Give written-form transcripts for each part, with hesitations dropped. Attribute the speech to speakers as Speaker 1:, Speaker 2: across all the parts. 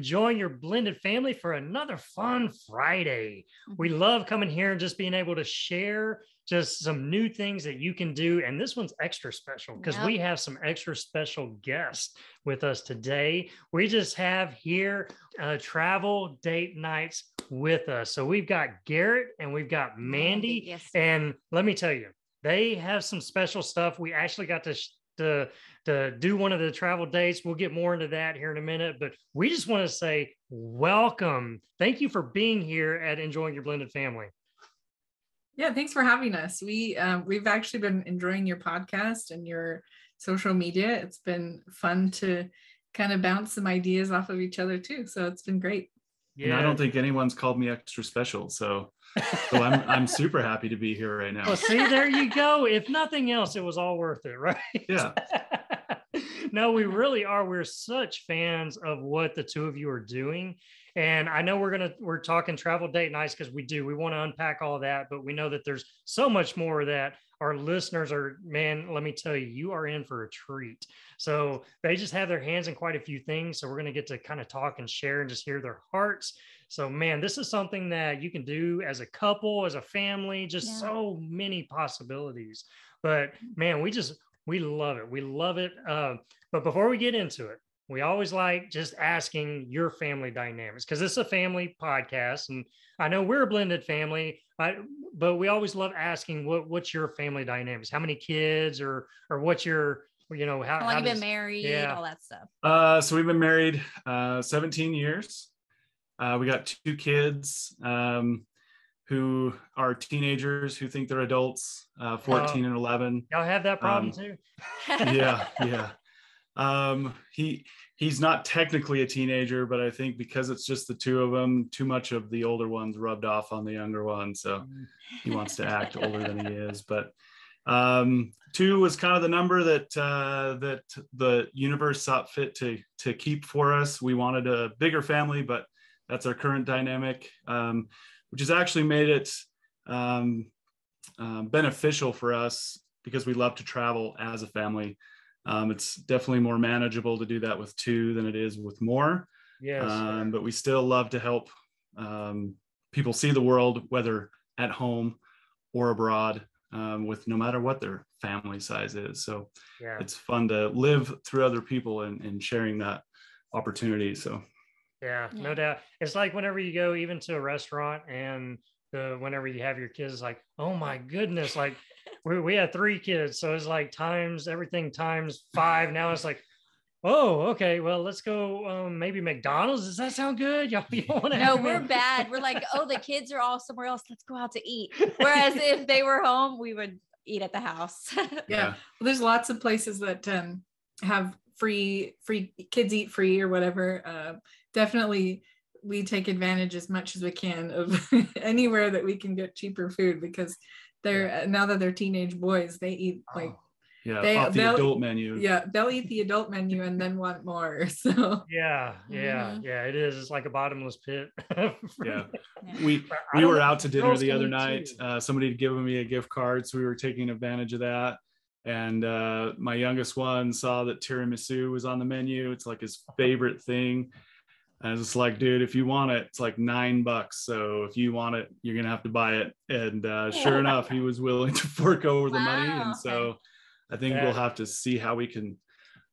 Speaker 1: enjoying your blended family for another fun Friday. We love coming here and just being able to share just some new things that you can do. And this one's extra special because we have some extra special guests with us today. We just have here travel date nights with us. So we've got Garrett and we've got Mandi.
Speaker 2: Yes.
Speaker 1: And let me tell you, they have some special stuff. We actually got to do one of the travel dates. We'll get more into that here in a minute, but we just want to say welcome. Thank you for being here at Enjoying Your Blended Family.
Speaker 3: Yeah, thanks for having us. We've actually been enjoying your podcast and your social media. It's been fun to kind of bounce some ideas off of each other too. So it's been great.
Speaker 4: Yeah. And I don't think anyone's called me extra special. So I'm super happy to be here right now.
Speaker 1: Well, see, there you go. If nothing else, it was all worth it, right?
Speaker 4: Yeah.
Speaker 1: No, we really are. We're such fans of what the two of you are doing. And I know we're talking travel date nights because we want to unpack all that, but we know that there's so much more that our listeners are, man, let me tell you, you are in for a treat. So they just have their hands in quite a few things. So we're going to get to kind of talk and share and just hear their hearts. So, man, this is something that you can do as a couple, as a family, just so many possibilities. But man, we love it. We love it. But before we get into it, we always like just asking your family dynamics because it's a family podcast. And I know we're a blended family, but we always love asking what's your family dynamics? How many kids or what's your, how
Speaker 2: long you've been married, all that stuff.
Speaker 4: So we've been married 17 years. We got 2 kids who are teenagers who think they're adults, 14 and 11.
Speaker 1: Y'all have that problem too?
Speaker 4: Yeah. He's not technically a teenager, but I think because it's just the 2 of them, too much of the older ones rubbed off on the younger one. So he wants to act older than he is. But 2 was kind of the number that the universe saw fit to keep for us. We wanted a bigger family, but that's our current dynamic, which has actually made it beneficial for us because we love to travel as a family. It's definitely more manageable to do that with 2 than it is with more.
Speaker 1: Yes.
Speaker 4: But we still love to help people see the world, whether at home or abroad, with no matter what their family size is. So it's fun to live through other people and sharing that opportunity. So
Speaker 1: yeah, no doubt. It's like whenever you go even to a restaurant and whenever you have your kids, it's like, oh my goodness, like we had 3 kids. So it's like everything times 5. Now it's like, oh, okay, well, let's go maybe McDonald's. Does that sound good? Y'all want to?
Speaker 2: No, we're bad. We're like, oh, the kids are all somewhere else. Let's go out to eat. Whereas if they were home, we would eat at the house.
Speaker 3: Yeah. Well, there's lots of places that have free kids eat free or whatever. Definitely we take advantage as much as we can of anywhere that we can get cheaper food because now that they're teenage boys, they eat like
Speaker 4: off the adult menu.
Speaker 3: Yeah, they'll eat the adult menu and then want more. So
Speaker 1: yeah, it is. It's like a bottomless pit.
Speaker 4: We were out to dinner the other night. Somebody had given me a gift card, so we were taking advantage of that. And my youngest one saw that tiramisu was on the menu. It's like his favorite thing. And I was just like, dude, if you want it, it's like $9. So if you want it, you're going to have to buy it. And sure enough, he was willing to fork over the money. And so I think we'll have to see how we can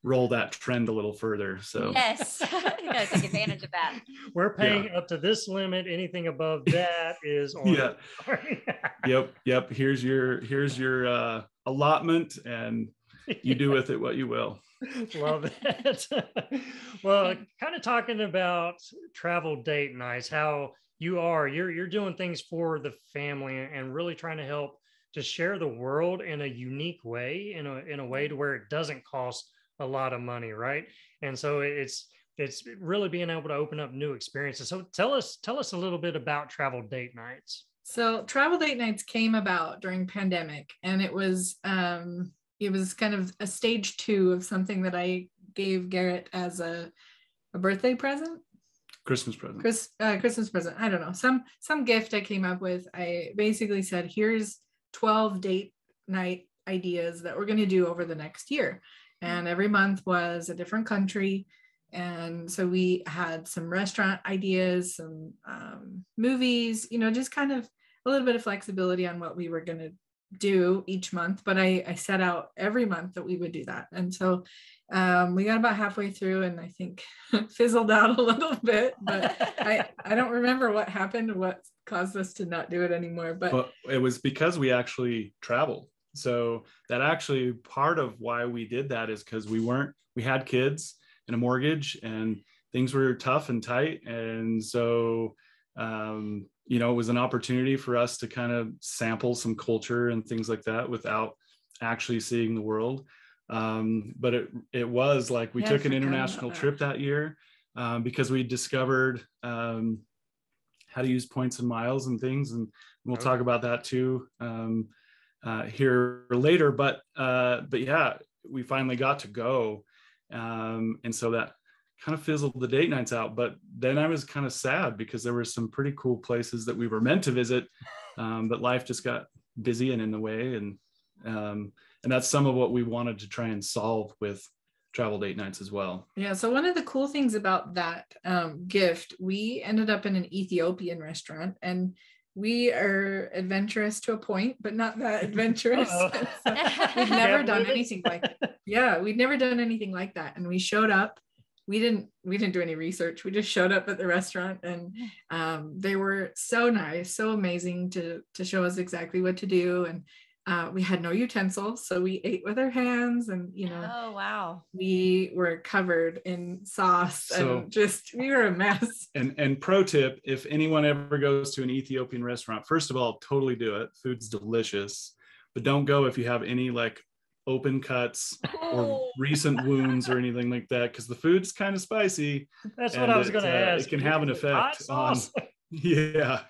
Speaker 4: roll that trend a little further. So
Speaker 2: yes, you gotta take advantage of that.
Speaker 1: We're paying up to this limit. Anything above that is on.
Speaker 4: Yep. Here's your allotment, and you do with it what you will.
Speaker 1: Love it. Well, kind of talking about travel date nights, how you're doing things for the family and really trying to help to share the world in a unique way, in a way to where it doesn't cost a lot of money, right? And so it's really being able to open up new experiences. So tell us a little bit about travel date nights.
Speaker 3: So travel date nights came about during pandemic, and it was kind of a stage 2 of something that I gave Garrett as a birthday present.
Speaker 4: Christmas present.
Speaker 3: Christmas present. I don't know. Some gift I came up with. I basically said, here's 12 date night ideas that we're going to do over the next year. And every month was a different country. And so we had some restaurant ideas, some movies, just kind of a little bit of flexibility on what we were going to do each month. But I set out every month that we would do that. And so we got about halfway through, and I think fizzled out a little bit, but I don't remember what happened, what caused us to not do it anymore. But
Speaker 4: it was because we actually traveled. So that actually part of why we did that is because we had kids and a mortgage, and things were tough and tight. And so, it was an opportunity for us to kind of sample some culture and things like that without actually seeing the world. But it was like we took an international trip that year because we discovered how to use points and miles and things. And we'll talk about that too here later. But yeah, we finally got to go. And so that kind of fizzled the date nights out. But then I was kind of sad because there were some pretty cool places that we were meant to visit, but life just got busy and in the way. And that's some of what we wanted to try and solve with travel date nights as well.
Speaker 3: Yeah. So one of the cool things about that gift, we ended up in an Ethiopian restaurant, and we are adventurous to a point, but not that adventurous. So we've never done anything like we'd never done anything like that. And we showed up. We didn't do any research. We just showed up at the restaurant, and they were so nice, so amazing to show us exactly what to do. And we had no utensils, so we ate with our hands, and
Speaker 2: oh wow,
Speaker 3: we were covered in sauce, and we were a mess.
Speaker 4: And pro tip, if anyone ever goes to an Ethiopian restaurant, first of all, totally do it. Food's delicious, but don't go if you have any like open cuts or recent wounds or anything like that, because the food's kind of spicy.
Speaker 1: That's what I was going to ask.
Speaker 4: It can have an effect on. Yeah.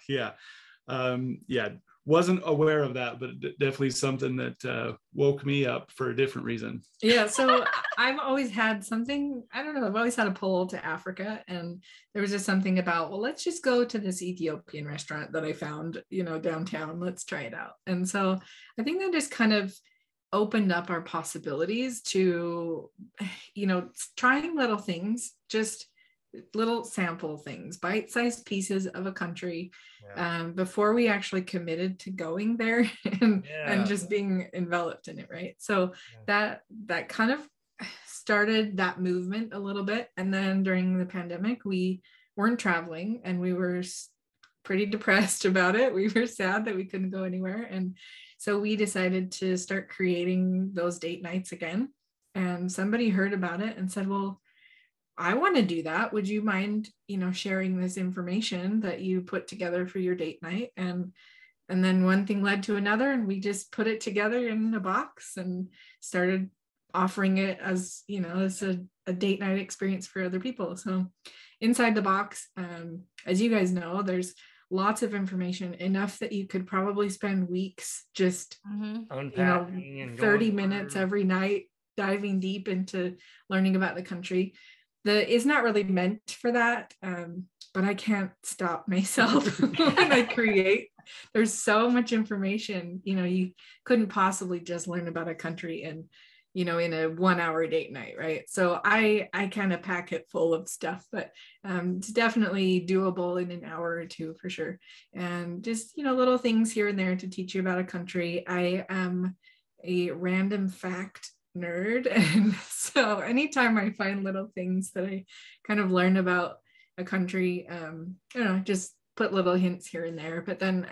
Speaker 4: Wasn't aware of that, but definitely something that woke me up for a different reason.
Speaker 3: Yeah. So I've always had something, I don't know, I've always had a pull to Africa, and there was just something about, well, let's just go to this Ethiopian restaurant that I found, downtown. Let's try it out. And so I think that just kind of opened up our possibilities to, trying little things, just little sample things, bite-sized pieces of a country before we actually committed to going there and just being enveloped in it, right? So that kind of started that movement a little bit. And then during the pandemic, we weren't traveling, and we were pretty depressed about it. We were sad that we couldn't go anywhere. And so we decided to start creating those date nights again. And somebody heard about it and said, well, I want to do that. Would you mind, sharing this information that you put together for your date night? And then one thing led to another, and we just put it together in a box and started offering it as, as a date night experience for other people. So inside the box, as you guys know, there's lots of information, enough that you could probably spend weeks just,
Speaker 1: unpacking
Speaker 3: 30 minutes every night, diving deep into learning about the country. It's not really meant for that, but I can't stop myself when I create. There's so much information, you couldn't possibly just learn about a country in a 1 hour date night, right? So I kind of pack it full of stuff, but it's definitely doable in an hour or two for sure. And just, little things here and there to teach you about a country. I am a random fact nerd, and so anytime I find little things that I kind of learn about a country, just put little hints here and there. But then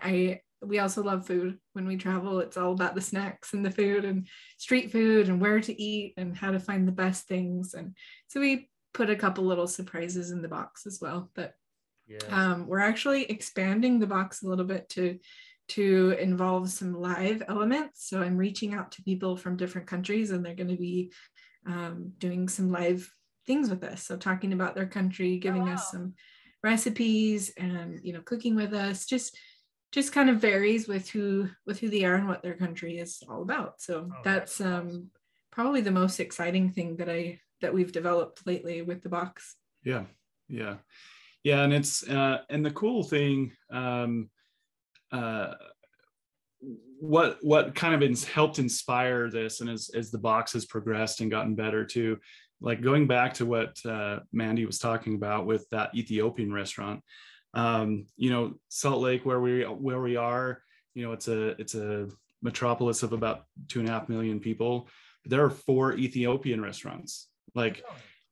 Speaker 3: we also love food. When we travel, it's all about the snacks and the food and street food and where to eat and how to find the best things. And so we put a couple little surprises in the box as well. But we're actually expanding the box a little bit to involve some live elements. So I'm reaching out to people from different countries, and they're going to be doing some live things with us. So talking about their country, giving us some recipes, and cooking with us. Just kind of varies with who they are and what their country is all about. So that's probably the most exciting thing that we've developed lately with the box.
Speaker 4: Yeah. And it's and the cool thing, what kind of helped inspire this, and as the box has progressed and gotten better too, like going back to what Mandi was talking about with that Ethiopian restaurant, Salt Lake, where we are, it's a metropolis of about 2.5 million people. There are 4 Ethiopian restaurants. Like,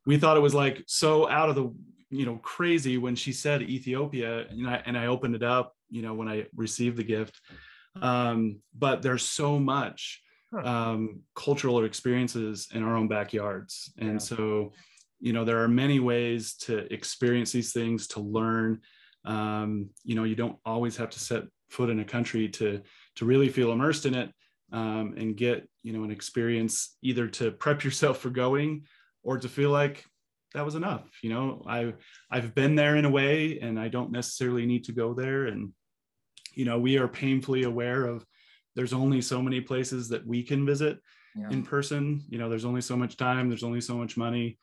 Speaker 4: we thought it was like so out of the crazy when she said Ethiopia, and I opened it up, when I received the gift. But there's so much cultural experiences in our own backyards. And so, there are many ways to experience these things, to learn. You don't always have to set foot in a country to really feel immersed in it, and get, an experience, either to prep yourself for going or to feel like that was enough. I've been there in a way, and I don't necessarily need to go there. And, we are painfully aware of there's only so many places that we can visit in person. There's only so much time, there's only so much money,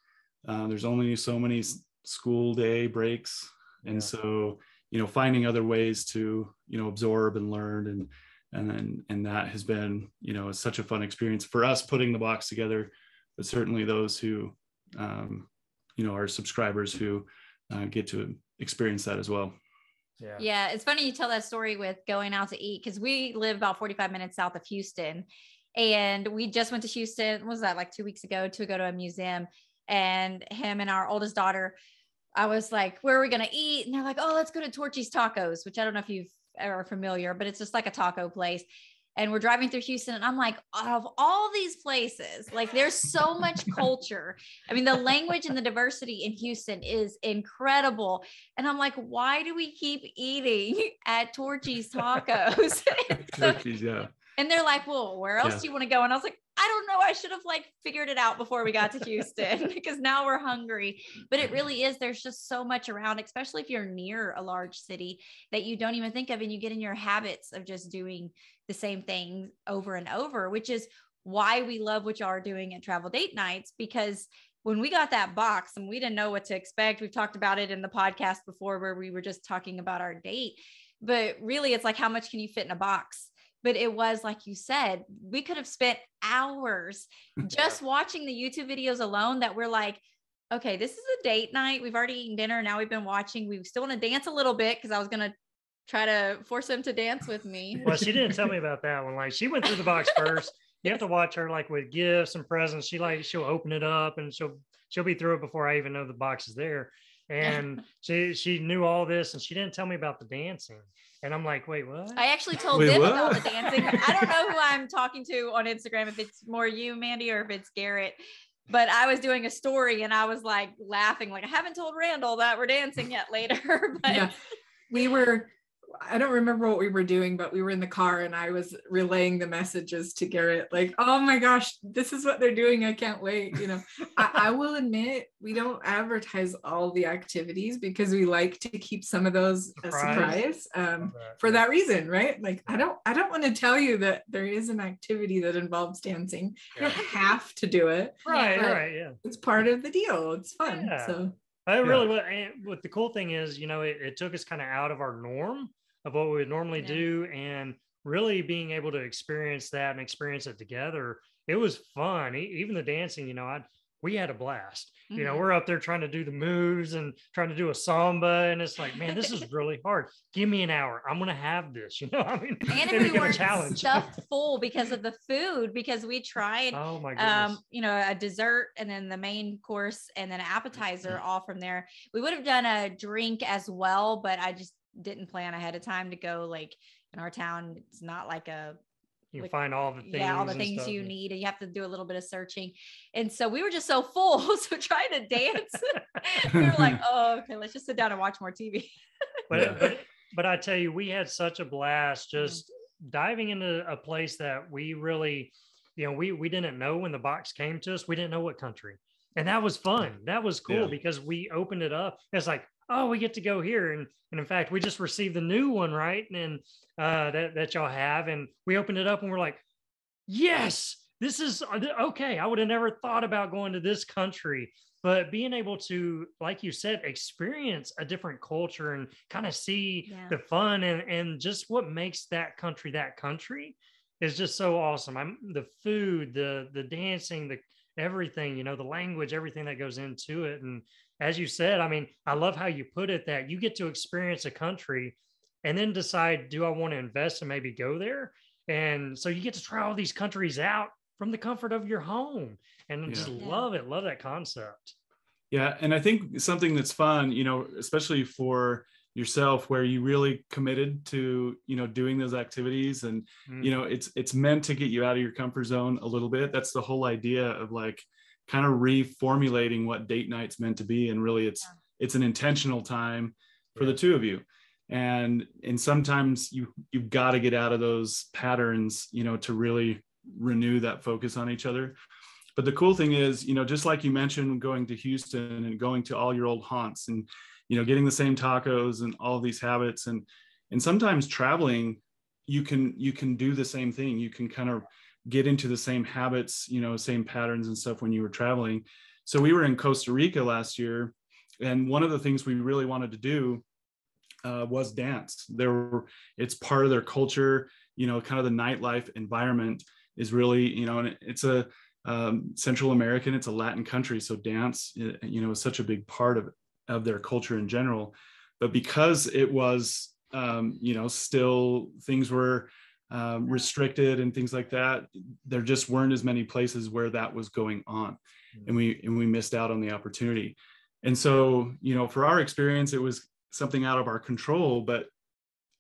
Speaker 4: there's only so many school day breaks. And so, finding other ways to, absorb and learn, and that has been, such a fun experience for us putting the box together, but certainly those who, are subscribers who get to experience that as well.
Speaker 2: Yeah. It's funny you tell that story with going out to eat, because we live about 45 minutes south of Houston, and we just went to Houston. What was that, like 2 weeks ago, to go to a museum, and him and our oldest daughter, I was like, where are we going to eat? And they're like, oh, let's go to Torchy's Tacos, which I don't know if you've ever familiar, but it's just like a taco place. And we're driving through Houston, and I'm like, of all these places, like, there's so much culture. I mean, the language and the diversity in Houston is incredible. And I'm like, why do we keep eating at Torchy's Tacos?
Speaker 4: Torchy's, yeah.
Speaker 2: And they're like, well, where else do you want to go? And I was like, I don't know. I should have figured it out before we got to Houston, because now we're hungry. But it really is. There's just so much around, especially if you're near a large city, that you don't even think of, and you get in your habits of just doing the same thing over and over, which is why we love what y'all are doing at Travel Date Nights. Because when we got that box and we didn't know what to expect, we've talked about it in the podcast before, where we were just talking about our date, but really it's like, how much can you fit in a box? But it was, like you said, we could have spent hours just watching the YouTube videos alone, that we're like, okay, this is a date night. We've already eaten dinner. Now we've been watching. We still want to dance a little bit, because I was going to try to force him to dance with me.
Speaker 1: Well, she didn't tell me about that one. Like, she went through the box first. You have to watch her, like, with gifts and presents. She'll open it up, and she'll be through it before I even know the box is there. And she knew all this, and she didn't tell me about the dancing. And I'm like, wait, what?
Speaker 2: I actually told them about the dancing. I don't know who I'm talking to on Instagram, if it's more you, Mandi, or if it's Garrett. But I was doing a story, and I was like laughing, like, I haven't told Randall that we're dancing yet later. But
Speaker 3: I don't remember what we were doing, but we were in the car, and I was relaying the messages to Garrett, like, oh my gosh, this is what they're doing. I can't wait. I will admit, we don't advertise all the activities, because we like to keep some of those a surprise for that reason, right? Like, I don't want to tell you that there is an activity that involves dancing. You don't have to do it.
Speaker 1: Right.
Speaker 3: It's part of the deal. It's fun. So
Speaker 1: I really, what the cool thing is, it took us kind of out of our norm of what we would normally do, and really being able to experience that and experience it together. It was fun. Even the dancing, we had a blast. We're up there trying to do the moves and trying to do a samba, and it's like, man, this is really hard. Give me an hour. I'm going to have this,
Speaker 2: and if we weren't stuffed full because of the food, because we tried,
Speaker 1: oh my goodness,
Speaker 2: a dessert, and then the main course, and then an appetizer, all from there. We would have done a drink as well, but I just didn't plan ahead of time to go. Like, in our town, it's not like
Speaker 1: you find all the things
Speaker 2: you need, and you have to do a little bit of searching. And so we were just so full, so trying to dance, we were like, oh, okay, let's just sit down and watch more TV.
Speaker 1: but I tell you, we had such a blast just diving into a place that we really, we didn't know. When the box came to us, we didn't know what country, and that was fun. That was cool, because we opened it up. It's like, oh, we get to go here. And in fact, we just received the new one, right? And that y'all have. And we opened it up, and we're like, yes, this is okay. I would have never thought about going to this country, but being able to, like you said, experience a different culture and kind of see the fun and just what makes that country is just so awesome. The food, the dancing, everything, the language, everything that goes into it. And as you said, I mean, I love how you put it, that you get to experience a country and then decide, do I want to invest and maybe go there? And so you get to try all these countries out from the comfort of your home, and just love it. Love that concept.
Speaker 4: Yeah. And I think something that's fun, especially for yourself, where you really committed to, doing those activities, and, it's meant to get you out of your comfort zone a little bit. That's the whole idea of like kind of reformulating what date night's meant to be. And really it's an intentional time for the two of you. And sometimes you've got to get out of those patterns, to really renew that focus on each other. But the cool thing is, just like you mentioned, going to Houston and going to all your old haunts and, getting the same tacos and all of these habits, and sometimes traveling, you can do the same thing. You can kind of get into the same habits, same patterns and stuff when you were traveling. So we were in Costa Rica last year, and one of the things we really wanted to do was dance. It's part of their culture, kind of the nightlife environment is really, and it's a Central American, it's a Latin country. So dance, is such a big part of their culture in general. But because it was, still things were restricted and things like that, there just weren't as many places where that was going on. And we missed out on the opportunity. And so, for our experience, it was something out of our control, but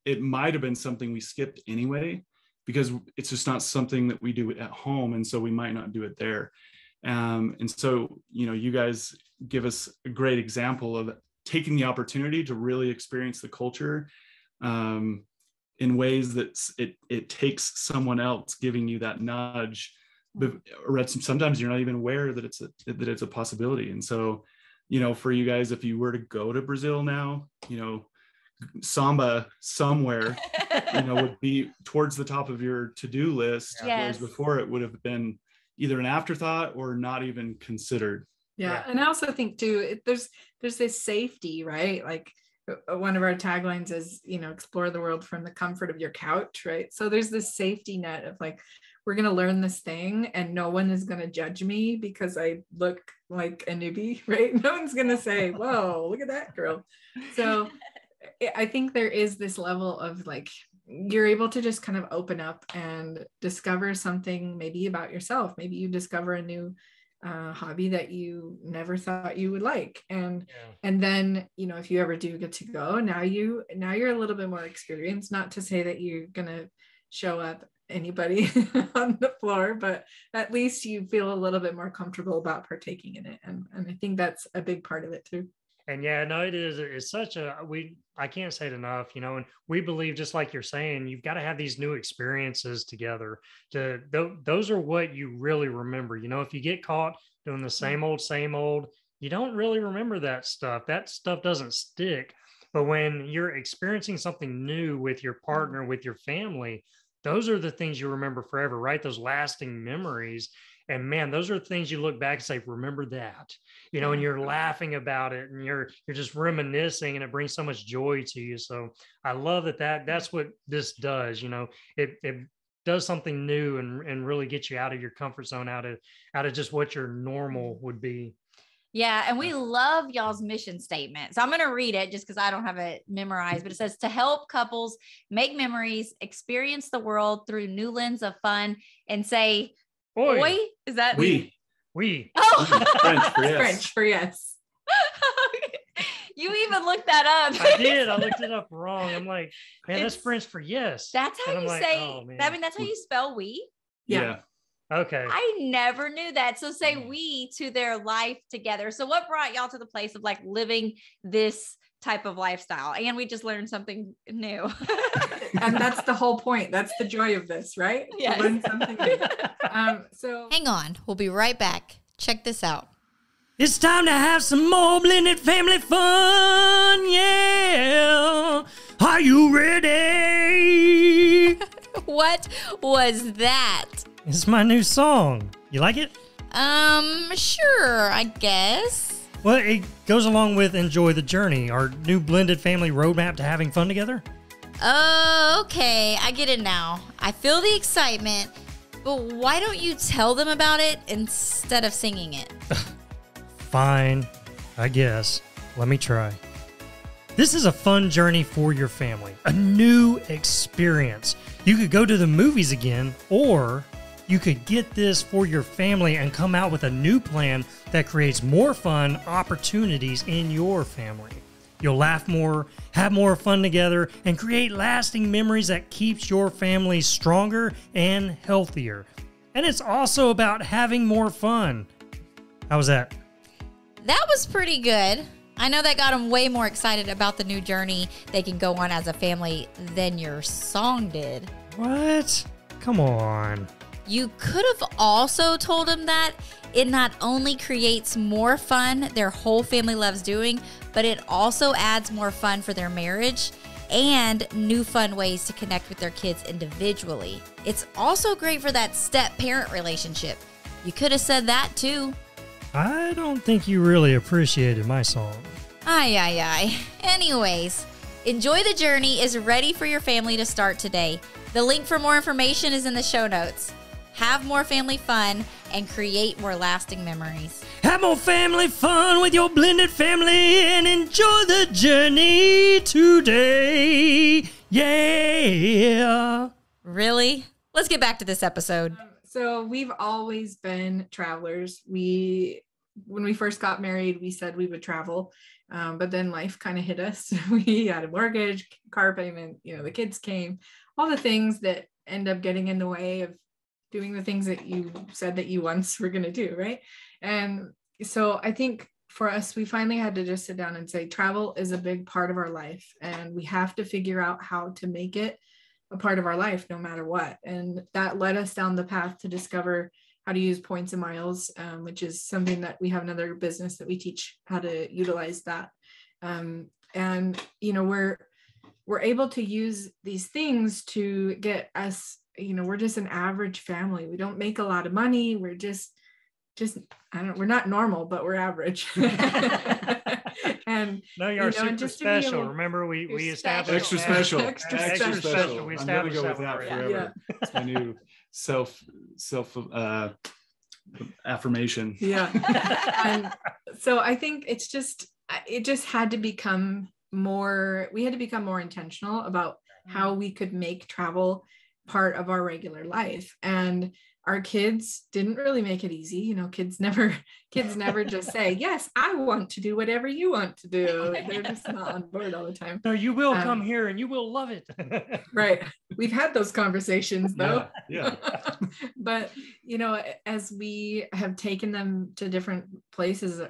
Speaker 4: it might have been something we skipped anyway, because it's just not something that we do at home. And so we might not do it there. And so, you guys give us a great example of taking the opportunity to really experience the culture in ways that it takes someone else giving you that nudge. But sometimes you're not even aware that it's a possibility. And so, for you guys, if you were to go to Brazil now, samba somewhere, would be towards the top of your to-do list. Whereas before it would have been either an afterthought or not even considered.
Speaker 3: Yeah. And I also think too, there's this safety, right? Like one of our taglines is, explore the world from the comfort of your couch, right? So there's this safety net of like, we're going to learn this thing and no one is going to judge me because I look like a newbie, right? No one's going to say, whoa, look at that girl. So I think there is this level of like, you're able to just kind of open up and discover something maybe about yourself. Maybe you discover a new hobby that you never thought you would like. And then, if you ever do get to go, now you're a little bit more experienced, not to say that you're going to show up anybody on the floor, but at least you feel a little bit more comfortable about partaking in it. And I think that's a big part of it too.
Speaker 1: And it is. It's such I can't say it enough, and we believe, just like you're saying, you've got to have these new experiences together. Those are what you really remember. If you get caught doing the same old, you don't really remember that stuff. That stuff doesn't stick. But when you're experiencing something new with your partner, with your family, those are the things you remember forever, right? Those lasting memories. And man, those are things you look back and say, remember that, and you're laughing about it and you're just reminiscing, and it brings so much joy to you. So I love that's what this does. It does something new and really get you out of your comfort zone, out of just what your normal would be.
Speaker 2: Yeah. And we love y'all's mission statement. So I'm going to read it just because I don't have it memorized, but it says to help couples make memories, experience the world through new lens of fun, and say, Oi. Is that
Speaker 1: we?
Speaker 2: Oh,
Speaker 4: French for yes.
Speaker 3: French for yes.
Speaker 2: You even looked that up.
Speaker 1: I did. I looked it up wrong. I'm like, man, that's French for yes.
Speaker 2: That's how you say. That's how you spell we.
Speaker 4: Yeah.
Speaker 1: Okay.
Speaker 2: I never knew that. So say we to their life together. So what brought y'all to the place of like living this type of lifestyle? And we just learned something new.
Speaker 3: And that's the whole point. That's the joy of this, right?
Speaker 2: Yes.
Speaker 3: Learn something new. So
Speaker 2: hang on. We'll be right back. Check this out.
Speaker 1: It's time to have some more blended family fun. Yeah. Are you ready?
Speaker 2: What was that?
Speaker 1: It's my new song. You like it?
Speaker 2: Sure, I guess.
Speaker 1: Well, it goes along with Enjoy the Journey, our new blended family roadmap to having fun together.
Speaker 2: Oh, okay. I get it now. I feel the excitement, But why don't you tell them about it instead of singing it?
Speaker 1: Fine, I guess. Let me try. This is a fun journey for your family, a new experience. You could go to the movies again, or you could get this for your family and come out with a new plan that creates more fun opportunities in your family. You'll laugh more, have more fun together, and create lasting memories that keeps your family stronger and healthier. And it's also about having more fun. How was that?
Speaker 2: That was pretty good. I know that got them way more excited about the new journey they can go on as a family than your song did.
Speaker 1: What? Come on.
Speaker 2: You could have also told them that it not only creates more fun their whole family loves doing, but it also adds more fun for their marriage and new fun ways to connect with their kids individually. It's also great for that step-parent relationship. You could have said that too.
Speaker 1: I don't think you really appreciated my song.
Speaker 2: Aye. Anyways, Enjoy the Journey is ready for your family to start today. The link for more information is in the show notes. Have more family fun and create more lasting memories.
Speaker 1: Have more family fun with your blended family and enjoy the journey today. Yeah.
Speaker 2: Really? Let's get back to this episode.
Speaker 3: So we've always been travelers. When we first got married, we said we would travel, but then life kind of hit us. We had a mortgage, car payment, the kids came, all the things that end up getting in the way of doing the things that you said that you once were going to do, right? And so I think for us, we finally had to just sit down and say travel is a big part of our life, and we have to figure out how to make it a part of our life no matter what. And that led us down the path to discover how to use points and miles, which is something that we have another business that we teach how to utilize that. And we're able to use these things to get us, we're just an average family. We don't make a lot of money. We're just we're not normal, but we're average. And
Speaker 1: no, you're super special. Remember, we established
Speaker 4: extra special.
Speaker 3: Extra
Speaker 4: special.
Speaker 1: We
Speaker 4: I'm gonna
Speaker 1: established
Speaker 4: go with
Speaker 1: that
Speaker 4: that forever.
Speaker 3: Yeah.
Speaker 4: It's my new self affirmation.
Speaker 3: Yeah. And so I think it just had to become more. We had to become more intentional about how we could make travel part of our regular life. And our kids didn't really make it easy. Kids never just say, yes, I want to do whatever you want to do. They're just not on board all the time.
Speaker 1: No, you will come here and you will love it.
Speaker 3: Right. We've had those conversations though.
Speaker 4: Yeah.
Speaker 3: But, as we have taken them to different places,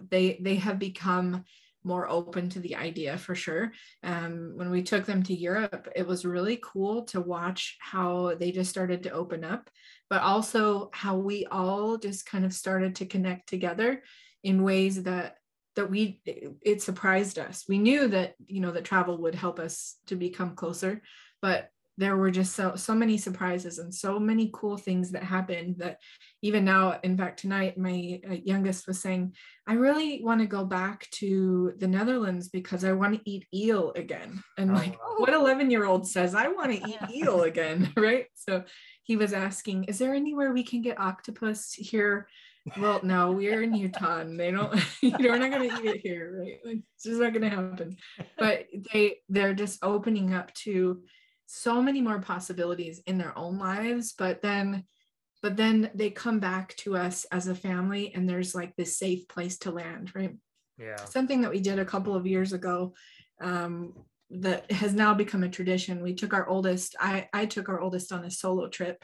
Speaker 3: they have become more open to the idea for sure. When we took them to Europe, it was really cool to watch how they just started to open up, but also how we all just kind of started to connect together in ways that it surprised us. We knew that, that travel would help us to become closer, but there were just so many surprises and so many cool things that happened that even now, in fact, tonight, my youngest was saying, I really want to go back to the Netherlands because I want to eat eel again. And what 11-year-old says, I want to eat eel again, right? So he was asking, is there anywhere we can get octopus here? Well, no, we're in Utah and they don't, we're not going to eat it here, right? It's just not going to happen. But they're just opening up to so many more possibilities in their own lives, but then they come back to us as a family and there's like this safe place to land, right?
Speaker 1: Yeah.
Speaker 3: Something that we did a couple of years ago that has now become a tradition. We took our oldest, I took our oldest on a solo trip.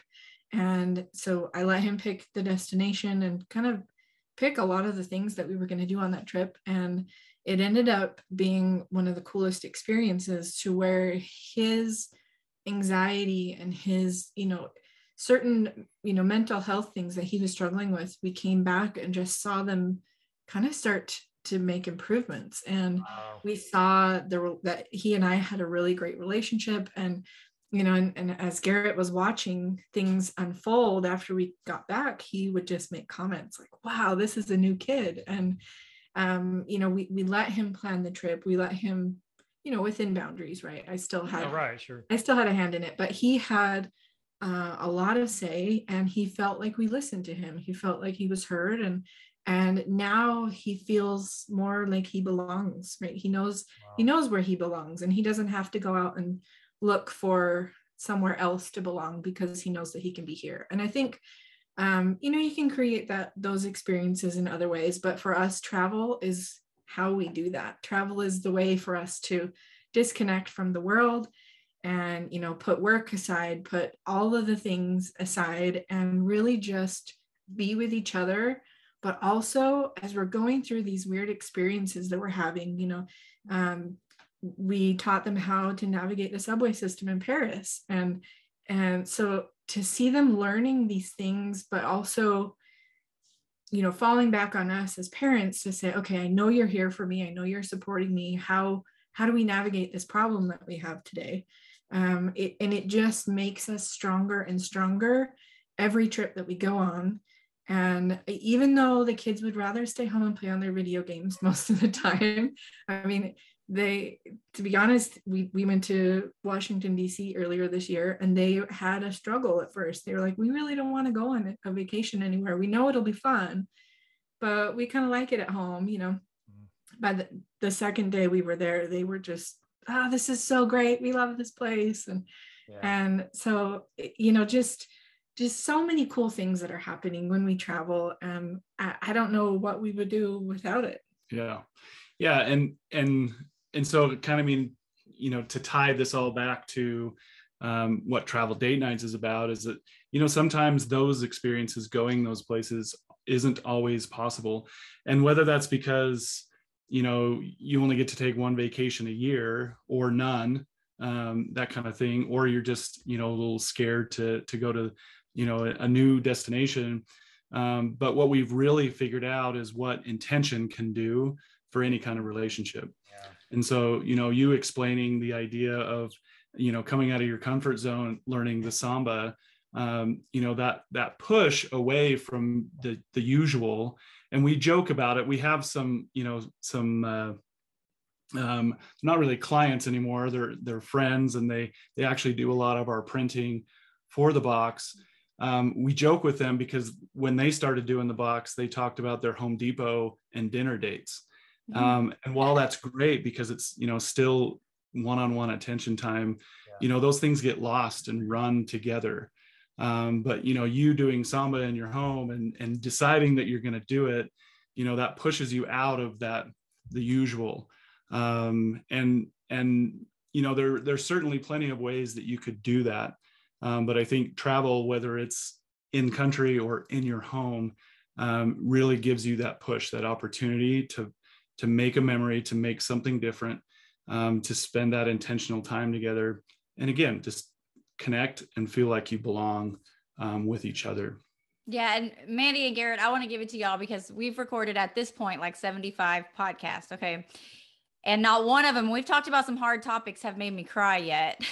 Speaker 3: And so I let him pick the destination and kind of pick a lot of the things that we were going to do on that trip. And it ended up being one of the coolest experiences to where his anxiety and his, certain, mental health things that he was struggling with, we came back and just saw them kind of start to make improvements. And we saw that he and I had a really great relationship. And, and as Garrett was watching things unfold after we got back, he would just make comments like, wow, this is a new kid. And, we let him plan the trip. We let him, within boundaries, right? I still had a hand in it, but he had a lot of say, and he felt like we listened to him. He felt like he was heard, and now he feels more like he belongs, right? He knows where he belongs, and he doesn't have to go out and look for somewhere else to belong because he knows that he can be here. And I think you can create those experiences in other ways, but for us, travel is how we do that. Travel is the way for us to disconnect from the world and, put work aside, put all of the things aside, and really just be with each other. But also, as we're going through these weird experiences that we're having, we taught them how to navigate the subway system in Paris. And so to see them learning these things, but also, falling back on us as parents to say, okay, I know you're here for me. I know you're supporting me. How do we navigate this problem that we have today? It just makes us stronger and stronger every trip that we go on. And even though the kids would rather stay home and play on their video games most of the time, I mean, to be honest, we went to Washington, D.C. earlier this year, and they had a struggle at first. They were like, we really don't want to go on a vacation anywhere. We know it'll be fun, but we kind of like it at home, By the second day we were there, they were just, this is so great. We love this place. And so, just so many cool things that are happening when we travel. I don't know what we would do without it.
Speaker 4: Yeah. And so kind of to tie this all back to what Travel Date Nights is about is that, sometimes those experiences, going those places, isn't always possible. And whether that's because, you only get to take one vacation a year or none, that kind of thing, or you're just, a little scared to go to, a new destination. But what we've really figured out is what intention can do for any kind of relationship. Yeah. And so, you explaining the idea of, coming out of your comfort zone, learning the samba, that push away from the usual. And we joke about it. We have some not really clients anymore. They're friends, and they actually do a lot of our printing for the box. We joke with them because when they started doing the box, they talked about their Home Depot and dinner dates. And while that's great because it's, still one-on-one attention time, those things get lost and run together. But, you doing samba in your home and deciding that you're going to do it, that pushes you out of the usual. And there's certainly plenty of ways that you could do that. But I think travel, whether it's in country or in your home, really gives you that push, that opportunity to make a memory, to make something different, to spend that intentional time together. And again, just connect and feel like you belong with each other.
Speaker 2: Yeah. And Mandi and Garrett, I want to give it to y'all because we've recorded at this point like 75 podcasts. Okay. And not one of them, we've talked about some hard topics, have made me cry yet.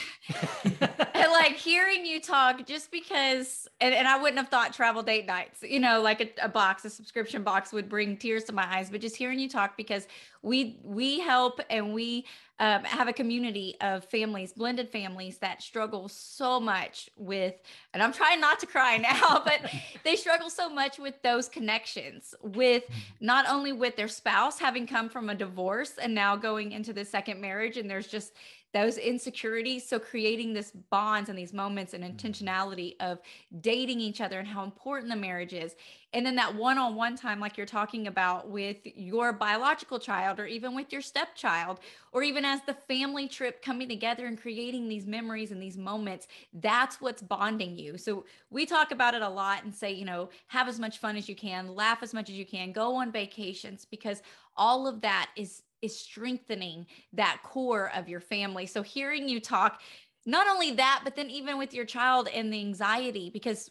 Speaker 2: And like hearing you talk, just because, and I wouldn't have thought Travel Date Nights, like a subscription box would bring tears to my eyes, but just hearing you talk, because we help and we have a community of families, blended families that struggle so much with, and I'm trying not to cry now, but they struggle so much with those connections, with not only with their spouse having come from a divorce and now going into the second marriage, and there's just those insecurities. So creating this bonds and these moments and intentionality of dating each other and how important the marriage is. And then that one-on-one time, like you're talking about with your biological child, or even with your stepchild, or even as the family trip coming together and creating these memories and these moments, that's what's bonding you. So we talk about it a lot and say, have as much fun as you can, laugh as much as you can, go on vacations, because all of that is strengthening that core of your family. So hearing you talk, not only that, but then even with your child and the anxiety, because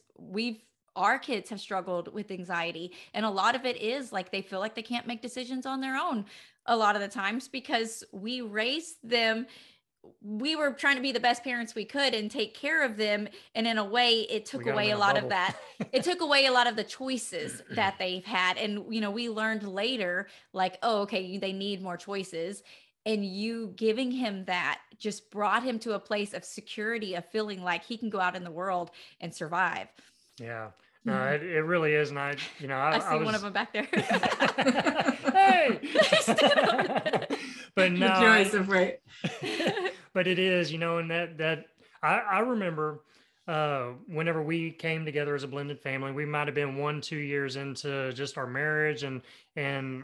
Speaker 2: our kids have struggled with anxiety. And a lot of it is like, they feel like they can't make decisions on their own a lot of the times because we raised them. We were trying to be the best parents we could and take care of them. And in a way, it took away a lot of that. It took away a lot of the choices that they've had. And, we learned later, like, oh, okay, they need more choices. and you giving him that just brought him to a place of security, of feeling like he can go out in the world and survive.
Speaker 1: Yeah. No, it really is. And
Speaker 2: I see one of them back there.
Speaker 1: Hey, but no,
Speaker 3: the joys of right.
Speaker 1: But it is, and that I remember whenever we came together as a blended family, we might have been 1-2 years into just our marriage and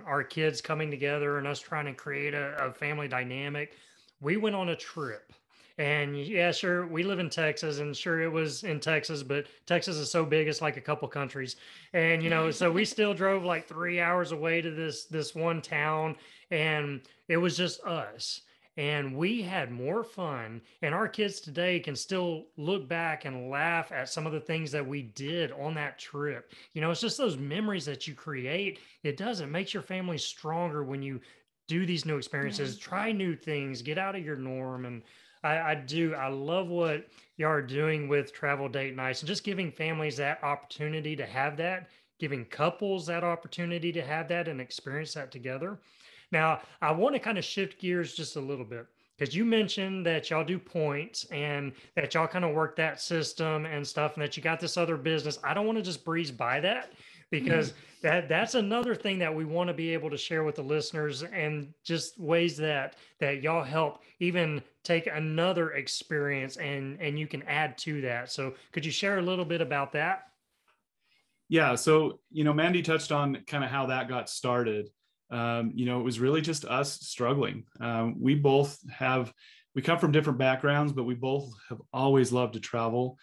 Speaker 1: our kids coming together and us trying to create a family dynamic. We went on a trip. And yeah, sure, we live in Texas, and sure, it was in Texas, but Texas is so big, it's like a couple countries. And so we still drove like 3 hours away to this one town, and it was just us. And we had more fun. And our kids today can still look back and laugh at some of the things that we did on that trip. It's just those memories that you create. It does. It makes your family stronger when you do these new experiences, try new things, get out of your norm. And I love what y'all are doing with Travel Date Nights and just giving families that opportunity to have that, giving couples that opportunity to have that and experience that together. Now, I want to kind of shift gears just a little bit because you mentioned that y'all do points and that y'all kind of work that system and stuff, and that you got this other business. I don't want to just breeze by that because that's another thing that we want to be able to share with the listeners, and just ways that y'all help even take another experience and you can add to that. So could you share a little bit about that?
Speaker 4: Yeah. So, Mandi touched on kind of how that got started. It was really just us struggling. We come from different backgrounds, but we both have always loved to travel.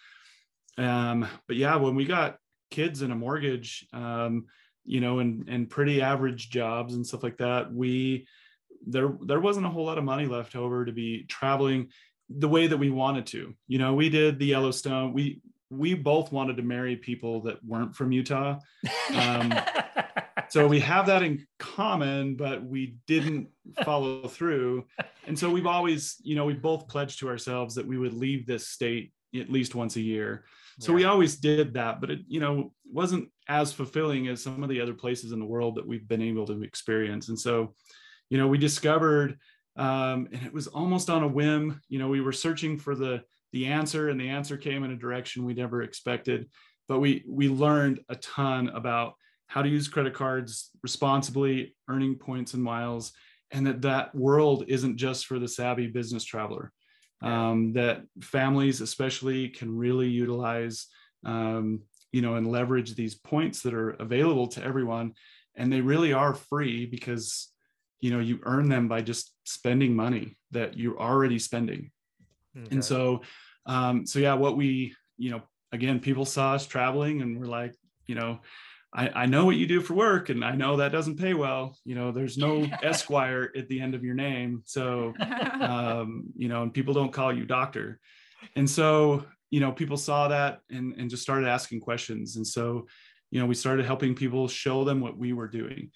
Speaker 4: But yeah, when we got kids and a mortgage, and pretty average jobs and stuff like that, there wasn't a whole lot of money left over to be traveling the way that we wanted to. We did the Yellowstone. We both wanted to marry people that weren't from Utah. So we have that in common, but we didn't follow through. And so we've always, we both pledged to ourselves that we would leave this state at least once a year. So we always did that, but it, wasn't as fulfilling as some of the other places in the world that we've been able to experience. And so, we discovered, and it was almost on a whim, we were searching for the answer, and the answer came in a direction we never expected. But we learned a ton about how to use credit cards responsibly, earning points and miles, and that world isn't just for the savvy business traveler. That families especially can really utilize, and leverage these points that are available to everyone. And they really are free because, you earn them by just spending money that you're already spending. Okay. And so yeah, what we, again, people saw us traveling and we're like, I know what you do for work, and I know that doesn't pay well. There's no Esquire at the end of your name. So, and people don't call you doctor. And so, people saw that and just started asking questions. And so, we started helping people, show them what we were doing.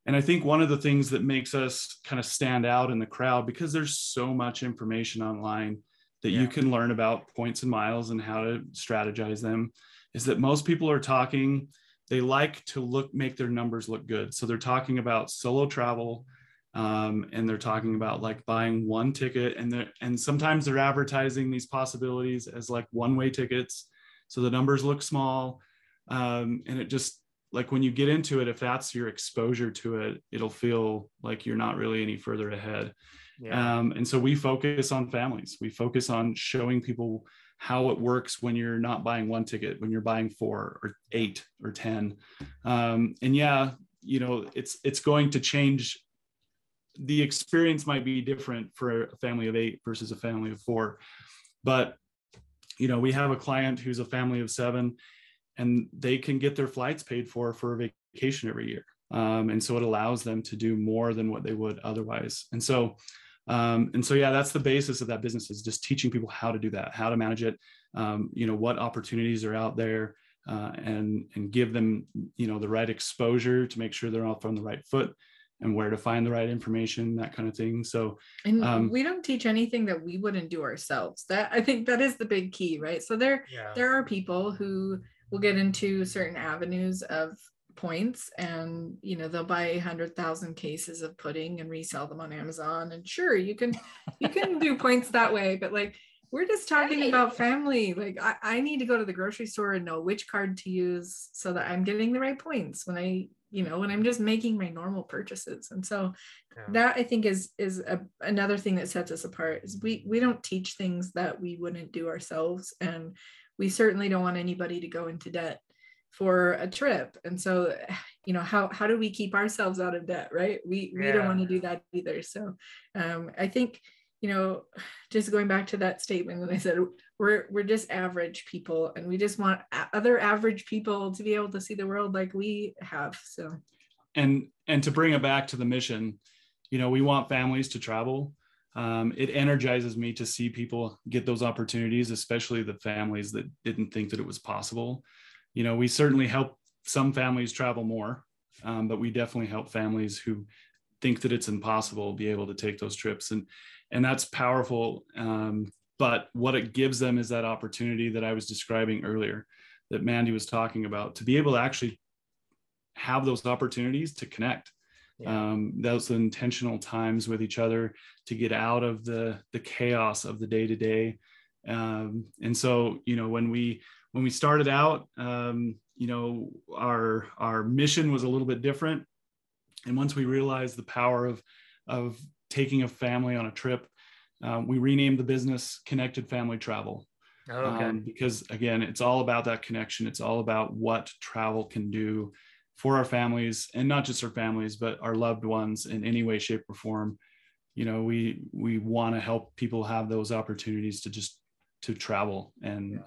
Speaker 4: And I think one of the things that makes us kind of stand out in the crowd, because there's so much information online that you can learn about points and miles and how to strategize them, is that most people are talking, they like to make their numbers look good. So they're talking about solo travel, and they're talking about like buying one ticket, and sometimes they're advertising these possibilities as like one-way tickets. So the numbers look small. And it just, like, when you get into it, if that's your exposure to it, it'll feel like you're not really any further ahead. And so we focus on families. We focus on showing people how it works when you're not buying one ticket, when you're buying 4 or 8 or 10. And it's going to change. The experience might be different for a family of 8 versus a family of 4. But, we have a client who's a family of 7, and they can get their flights paid for a vacation every year. And so it allows them to do more than what they would otherwise. And so, yeah, that's the basis of that business, is just teaching people how to do that, how to manage it, what opportunities are out there, and give them, the right exposure to make sure they're off on the right foot, and where to find the right information, that kind of thing. So,
Speaker 3: and we don't teach anything that we wouldn't do ourselves. That, I think, that is the big key, right? So there are people who will get into certain avenues of points, and they'll buy 100,000 cases of pudding and resell them on Amazon. And sure, you can do points that way, but like, we're just talking about family. Like, I need to go to the grocery store and know which card to use so that I'm getting the right points when I'm just making my normal purchases. And so that, I think, is another thing that sets us apart, is we don't teach things that we wouldn't do ourselves. And we certainly don't want anybody to go into debt for a trip. And so, how do we keep ourselves out of debt, right? We don't want to do that either. So I think, just going back to that statement that I said, we're just average people, and we just want other average people to be able to see the world like we have. So,
Speaker 4: and to bring it back to the mission, we want families to travel. It energizes me to see people get those opportunities, especially the families that didn't think that it was possible. We certainly help some families travel more, but we definitely help families who think that it's impossible be able to take those trips. And that's powerful. But what it gives them is that opportunity that I was describing earlier, that Mandi was talking about, to be able to actually have those opportunities to connect. Those intentional times with each other, to get out of the chaos of the day to day. And so, when we started out, our mission was a little bit different. And once we realized the power of taking a family on a trip, we renamed the business Connected Family Travel. Because again, it's all about that connection. It's all about what travel can do for our families, and not just our families, but our loved ones in any way, shape, or form. We want to help people have those opportunities to travel and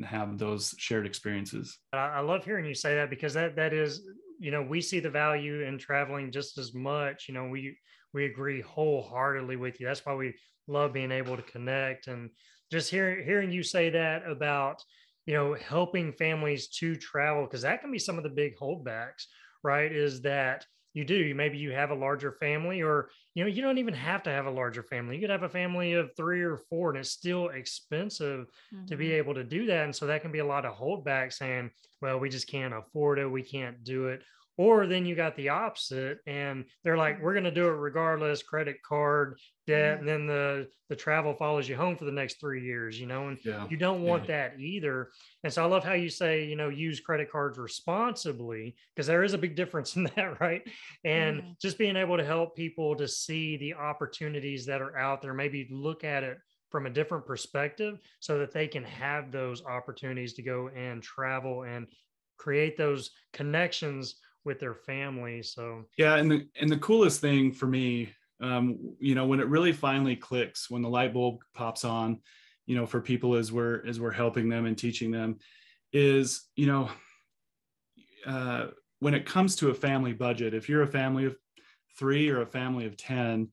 Speaker 4: have those shared experiences.
Speaker 1: I love hearing you say that, because that is, we see the value in traveling just as much. We agree wholeheartedly with you. That's why we love being able to connect. And just hearing you say that about, helping families to travel, because that can be some of the big holdbacks, right? Is that maybe you have a larger family, or, you don't even have to have a larger family. You could have a family of 3 or 4, and it's still expensive to be able to do that. And so that can be a lot of holdback, saying, well, we just can't afford it. We can't do it. Or then you got the opposite, and they're like, we're going to do it regardless, credit card debt. And then the travel follows you home for the next 3 years, and you don't want that either. And so I love how you say, use credit cards responsibly, because there is a big difference in that, right? And just being able to help people to see the opportunities that are out there, maybe look at it from a different perspective, so that they can have those opportunities to go and travel and create those connections with their family. So
Speaker 4: and the coolest thing for me, when it really finally clicks, when the light bulb pops on, for people as we're helping them and teaching them, is when it comes to a family budget, if you're a family of 3 or a family of 10,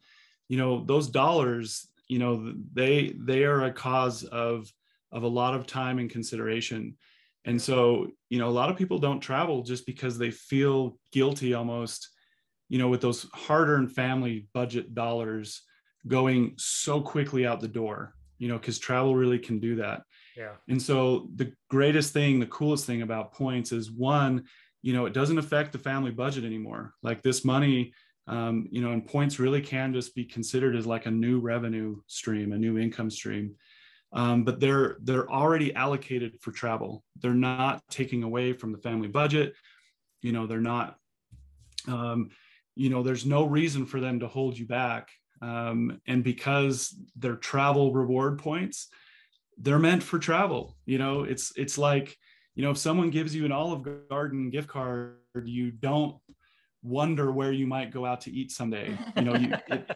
Speaker 4: those dollars, they are a cause of a lot of time and consideration. And so, a lot of people don't travel just because they feel guilty almost, with those hard-earned family budget dollars going so quickly out the door, because travel really can do that. And so the coolest thing about points is, one, it doesn't affect the family budget anymore. Like, this money, and points really can just be considered as like a new revenue stream, a new income stream. But they're already allocated for travel. They're not taking away from the family budget. They're not, there's no reason for them to hold you back. And because they're travel reward points, they're meant for travel. It's like, if someone gives you an Olive Garden gift card, you don't wonder where you might go out to eat someday.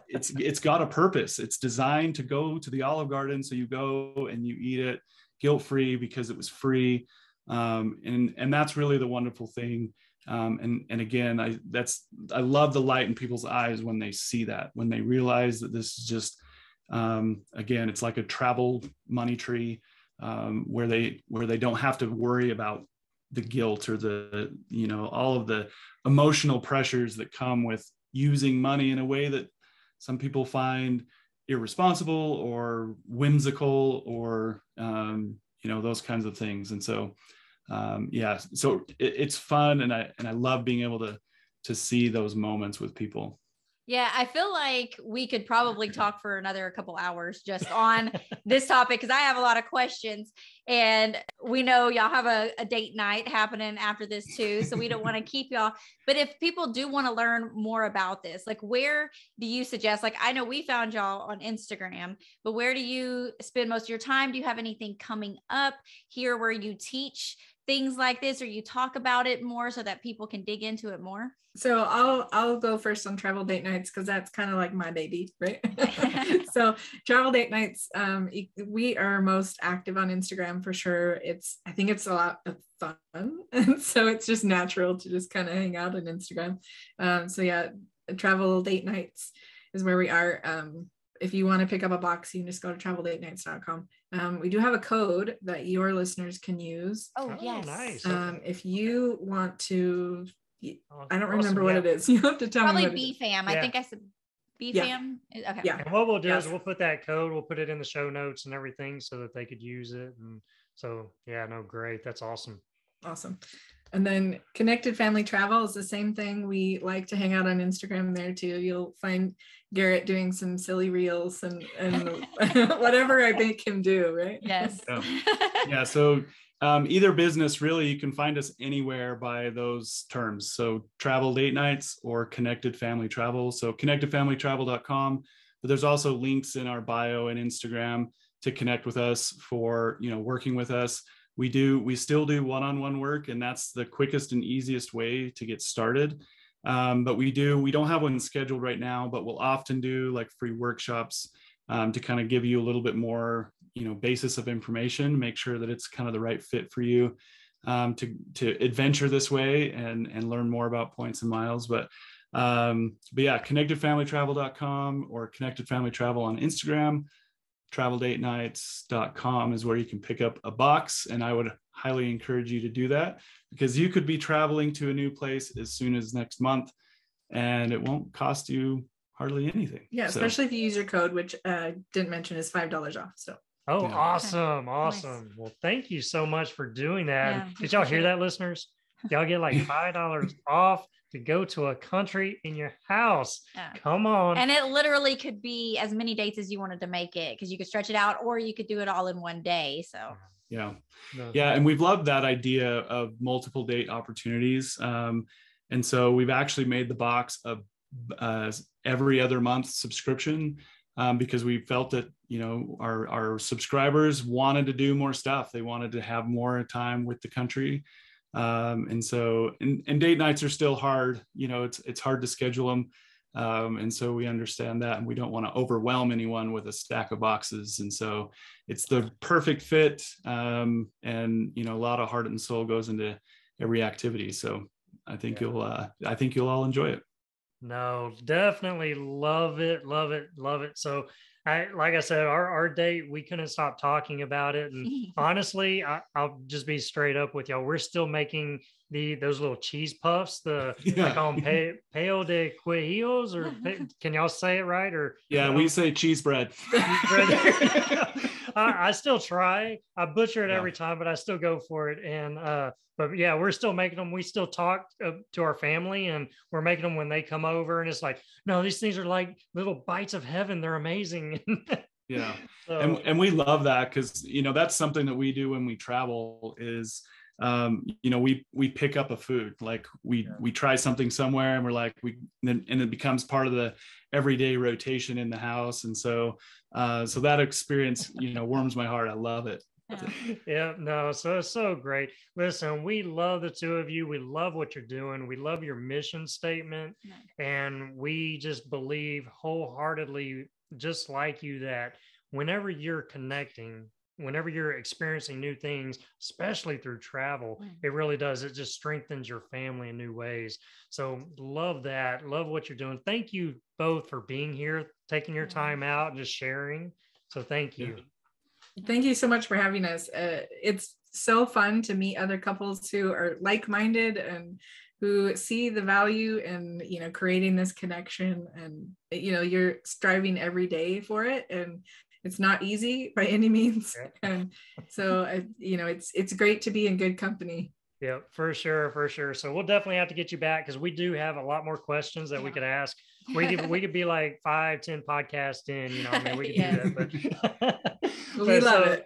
Speaker 4: It's got a purpose. It's designed to go to the Olive Garden, so you go and you eat it guilt-free because it was free. And that's really the wonderful thing. And again, I love the light in people's eyes when they see that, when they realize that this is just, again, it's like a travel money tree, where they don't have to worry about the guilt or the, all of the emotional pressures that come with using money in a way that some people find irresponsible or whimsical, or, those kinds of things. And so yeah, so it's fun, and I love being able to see those moments with people.
Speaker 2: Yeah, I feel like we could probably talk for another couple hours just on this topic, because I have a lot of questions, and we know y'all have a date night happening after this too. So we don't want to keep y'all. But if people do want to learn more about this, like, where do you suggest? Like, I know we found y'all on Instagram, but where do you spend most of your time? Do you have anything coming up here where you teach things like this, or you talk about it more so that people can dig into it more?
Speaker 3: So I'll go first on travel date nights, because that's kind of like my baby, right? So travel date nights, we are most active on Instagram for sure. I think it's a lot of fun, and so it's just natural to just kind of hang out on Instagram. So yeah, travel date nights is where we are. If you want to pick up a box, you can just go to traveldatenights.com. We do have a code that your listeners can use.
Speaker 2: Oh, yes.
Speaker 1: Nice.
Speaker 3: If you want to, I don't
Speaker 1: Awesome.
Speaker 3: remember what it is. You have to tell me.
Speaker 2: Probably BFAM. I think I said BFAM. Okay.
Speaker 3: Yeah.
Speaker 1: And what we'll do is we'll put that code, we'll put it in the show notes and everything so that they could use it. And so, yeah, no, great. That's awesome.
Speaker 3: Awesome. And then Connected Family Travel is the same thing. We like to hang out on Instagram there too. You'll find Garrett doing some silly reels and whatever I make him do, right?
Speaker 2: Yes.
Speaker 4: Yeah. So either business, really, you can find us anywhere by those terms. So travel date nights or Connected Family Travel. So connectedfamilytravel.com. But there's also links in our bio and Instagram to connect with us for, working with us. We still do one-on-one work, and that's the quickest and easiest way to get started. But we don't have one scheduled right now, but we'll often do like free workshops to kind of give you a little bit more, basis of information, make sure that it's kind of the right fit for you to adventure this way and learn more about points and miles. But yeah, connectedfamilytravel.com or Connected Family Travel on Instagram. traveldatenights.com is where you can pick up a box, and I would highly encourage you to do that, because you could be traveling to a new place as soon as next month and it won't cost you hardly anything.
Speaker 3: Yeah, especially if you use your code, which didn't mention is $5 off. So
Speaker 1: yeah. Awesome.
Speaker 2: Nice.
Speaker 1: Well, thank you so much for doing that.
Speaker 2: Yeah,
Speaker 1: did y'all hear that, listeners? Y'all get like $5 off to go to a country in your house.
Speaker 2: Yeah.
Speaker 1: Come on.
Speaker 2: And it literally could be as many dates as you wanted to make it, because you could stretch it out, or you could do it all in one day. So
Speaker 4: yeah. And we've loved that idea of multiple date opportunities. And so we've actually made the box a every other month subscription, because we felt that our subscribers wanted to do more stuff. They wanted to have more time with the country. And so and date nights are still hard. It's hard to schedule them. And so we understand that, and we don't want to overwhelm anyone with a stack of boxes. And so it's the perfect fit. And a lot of heart and soul goes into every activity. So I think you'll all enjoy it.
Speaker 1: No, definitely love it. So like I said, our date, we couldn't stop talking about it. And honestly, I'll just be straight up with y'all. We're still making those little cheese puffs, I call them peo de quejillos, or can y'all say it right? Or
Speaker 4: we say cheese bread.
Speaker 1: I still try. I butcher it every time, but I still go for it. And but yeah, we're still making them. We still talk to our family, and we're making them when they come over. And it's like, no, these things are like little bites of heaven. They're amazing.
Speaker 4: Yeah.
Speaker 1: So,
Speaker 4: and we love that, because, that's something that we do when we travel is, we pick up a food, like we try something somewhere, and we're like, and it becomes part of the everyday rotation in the house. And so that experience, warms my heart. I love it.
Speaker 1: Yeah, no, so it's so great. Listen, we love the two of you. We love what you're doing. We love your mission statement. And we just believe wholeheartedly, just like you, that whenever you're connecting, whenever you're experiencing new things, especially through travel, it really does. It just strengthens your family in new ways. So love that. Love what you're doing. Thank you both for being here, taking your time out and just sharing. So thank you.
Speaker 3: Thank you so much for having us. It's so fun to meet other couples who are like-minded and who see the value in, creating this connection, and, you're striving every day for it. And it's not easy by any means.
Speaker 1: Yeah.
Speaker 3: And so, it's great to be in good company.
Speaker 1: Yeah, for sure, for sure. So we'll definitely have to get you back because we do have a lot more questions that we could ask. We could be like 5-10 podcasts in, I mean, we could do that, but
Speaker 3: we love it.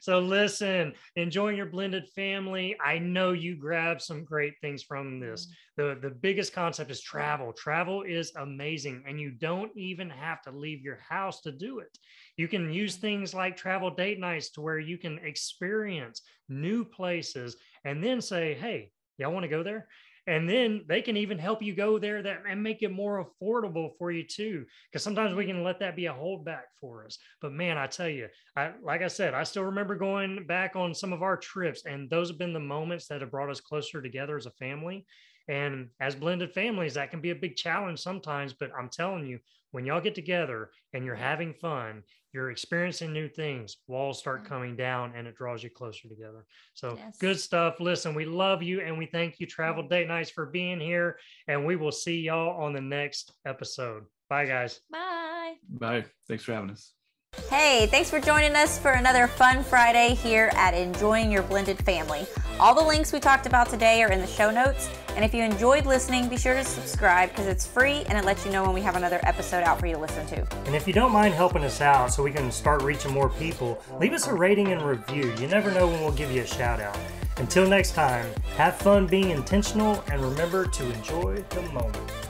Speaker 1: So listen, enjoying your blended family. I know you grabbed some great things from this. The biggest concept is travel. Travel is amazing, and you don't even have to leave your house to do it. You can use things like travel date nights to where you can experience new places and then say, hey, y'all want to go there? And then they can even help you go there and make it more affordable for you too. Because sometimes we can let that be a holdback for us. But man, I tell you, like I said, I still remember going back on some of our trips, and those have been the moments that have brought us closer together as a family. And as blended families, that can be a big challenge sometimes. But I'm telling you, when y'all get together and you're having fun, you're experiencing new things, walls start coming down, and it draws you closer together. So Good stuff. Listen, we love you, and we thank you, Travel Date Nights, for being here. And we will see y'all on the next episode. Bye, guys.
Speaker 2: Bye.
Speaker 4: Bye. Thanks for having us.
Speaker 2: Hey, thanks for joining us for another fun Friday here at Enjoying Your Blended Family. All the links we talked about today are in the show notes. And if you enjoyed listening, be sure to subscribe because it's free and it lets you know when we have another episode out for you to listen to.
Speaker 1: And if you don't mind helping us out so we can start reaching more people, leave us a rating and review. You never know when we'll give you a shout out. Until next time, have fun being intentional and remember to enjoy the moment.